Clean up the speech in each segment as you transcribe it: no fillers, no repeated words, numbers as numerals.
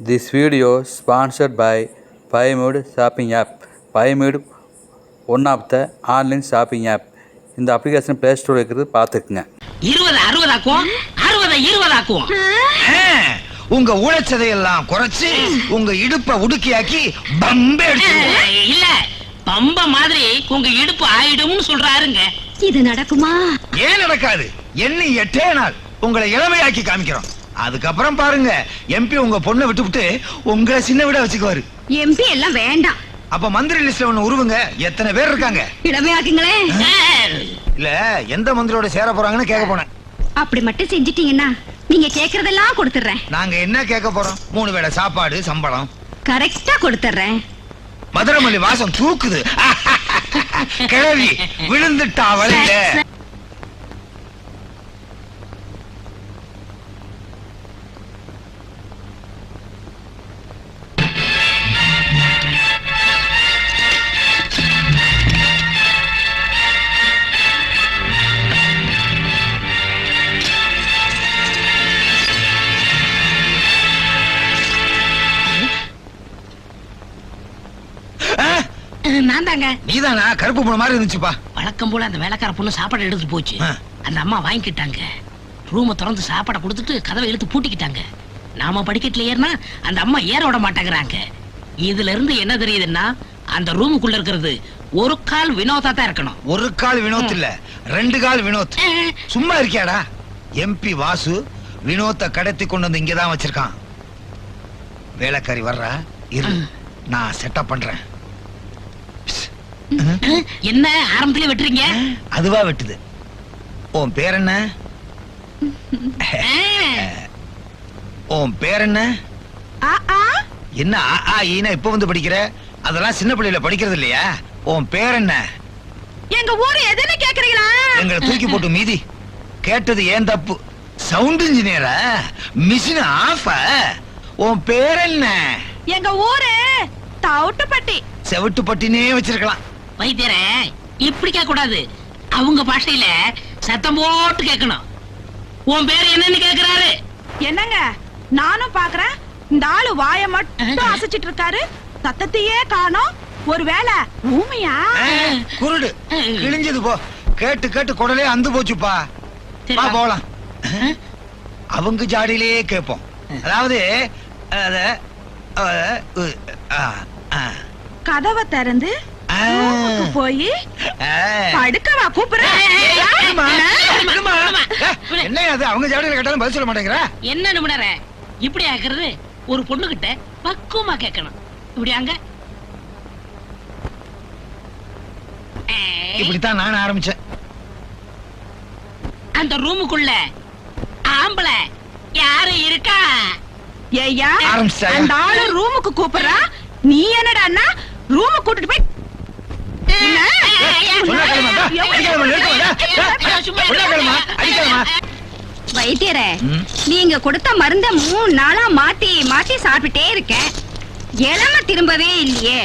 This video sponsored by Buymood shopping app. Buymood one of the online shopping app. இந்த application play store இருக்குது பார்த்துக்குங்க. 20 ஆக்குவோம் 60 ஆக்குவோம். உங்க உழைச்சதையெல்லாம் குறைச்சு உங்க இடுப்ப உடுக்கியாக்கி பம்பே அடிச்சிருவோம். இல்ல பம்ப மாதிரி உங்க இடுப்பு ஆயிடும்னு சொல்றாருங்க. இது நடக்குமா? ஏன் நடக்காது? எண்ணி 8 நாள் உங்களை இளமையாக்கி காமிக்கிறோம். அதுக்கப்புறம் பாருங்க எம்பி உங்க பொண்ணை விட்டுவிட்டு உங்களை சின்ன விட வச்சுக்குவாரு. எம்பி எல்லாம் வேண்டாம். அப்ப மந்திரி லிஸ்ட்ல ஒண்ணு உருவுங்க. எத்தனை பேர் இருக்காங்க? இளமையாக்குங்களே. இல்ல எந்த மந்திரியோட சேர போறாங்கன்னு கேட்க போனேன். அப்படி மட்டும் செஞ்சிட்டீங்கன்னா நீங்க கேக்குறதெல்லாம் கொடுத்துறேன். நாங்க என்ன கேட்க போறோம்? 3 வேளை சாப்பாடு, சம்பளம் கரெக்டா கொடுத்துறேன். மதுரமல்லி வாசம் தூக்குது. கிழவி விழுந்துட்டா வழியில. நான் தாங்க. நீதானா? கருப்பு பொண்ணு மாதிரி இருந்துச்சுப்பா. வழக்கம் போல அந்த வேலைக்கார பொண்ணு சாப்பாடு எடுத்துட்டு போச்சு. அந்த அம்மா வாங்கிக்கிட்டாங்க. ரூமை திறந்து சாப்பாடை கொடுத்துட்டு கதவை இழுத்து பூட்டிக்கிட்டாங்க. நாம படிக்கட்டுல ஏறினா அந்த அம்மா ஏற விட மாட்டேங்கிறாங்க. இதுல இருந்து என்ன தெரியுதுன்னா அந்த ரூமுக்குள்ள இருக்கிறது ஒரு கால் வினோதா தான் இருக்கணும். ஒரு கால் வினோத் இல்ல, 2 கால் வினோத். சும்மா இருக்கியாடா? எம்பி வாசு வினோத்தை கடத்தி கொண்டு வந்து இங்கதான் வச்சிருக்கான். வேலைக்காரி வர்றா இரு, நான் செட்டப் பண்றேன். என்ன ஆரம்பத்திலே வெட்டுறீங்க? அதுவா வெட்டுது. உன் பேர் என்ன? உன் பேர் என்ன? என்ன ஈனா இப்ப வந்து படிக்கிற? அதெல்லாம் சின்ன பிள்ளையில படிக்கிறது இல்லையா? உன் பேர் என்ன? எங்க ஊரு எதுன்னு கேக்குறீங்களா? எங்களை தூக்கி போட்டு மீதி கேட்டது ஏன் தப்பு? சவுண்ட் இன்ஜினியரா? Machine of. உன் பேர் என்ன? எங்க ஊரு தவுட்டுப்பட்டி. செவட்டுப்பட்டினே வச்சிருக்கலாம். வைத்தியரே இப்படி கேட்க கூடாது. அவங்க பாஷையில சத்தம் போட்டு கேட்கணும். உன் பேர் என்னன்னு கேக்குறாரு. என்னங்க நானும் பாக்குறேன். இந்த ஆளு வாய மட்டும் அசைச்சிட்டு இருக்காரு, சத்தத்தையே காணோம். ஒருவேளை ஊமையா? குருடு கிழிஞ்சது போ. கேட்டு கேட்டு குடலே அந்து போச்சுப்பா. வா போலாம். அவங்க ஜாடியிலே கேட்போம். அதாவது கதவை திறந்து போய் படுக்கவா கூப்பிடுறேன். என்ன அது? அவங்க ஜாடியில கேட்டாலும் பதில் சொல்ல மாட்டேங்கிற. என்ன நிமிடற இப்படி ஆக்குறது? ஒரு பொண்ணு கிட்ட பக்குவமா கேட்கணும். இப்படி அங்க இப்படித்தான் நான் ஆரம்பிச்சேன். அந்த ரூமுக்குள்ள ஆம்பளை யாரு இருக்கா? ஏய்யா, ஆரம்பிச்சிட்டாயா? அந்த ஆளு ரூமுக்கு கூப்பிடுறா, நீ என்னடான்னா ரூமு கூட்டிட்டு போய் வைத்தியரே, நீங்க கொடுத்த மருந்த 3 நாளா மாத்தி மாத்தி சாப்பிட்டே இருக்கேன். இளம திரும்பவே இல்லையே.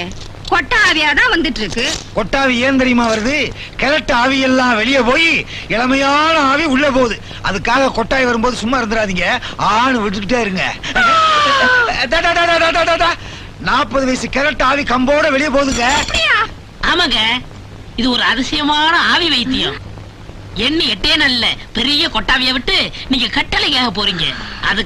கொட்ட ஆவியாதான் வந்துட்டு இருக்கு. கொட்டாவி ஏன் தெரியுமா வருது? கிழட்டு ஆவி எல்லாம் வெளியே போய் இளமையான ஆவி உள்ள போகுது. அதுக்காக கொட்டாய் வரும்போது சும்மா இருந்துடாதீங்க, ஆணு விட்டுக்கிட்டே இருங்க. 40 வயசு கிழட்டு ஆவி கம்போட வெளியே போகுதுங்க. ஆமாங்க, இது ஒரு அதிசயமான ஆவி வைத்தியம். எண்ணி 8 நாள்ல பெரிய கொட்டாவிய விட்டு நீங்க கட்டளை கேட்க போறீங்க. அது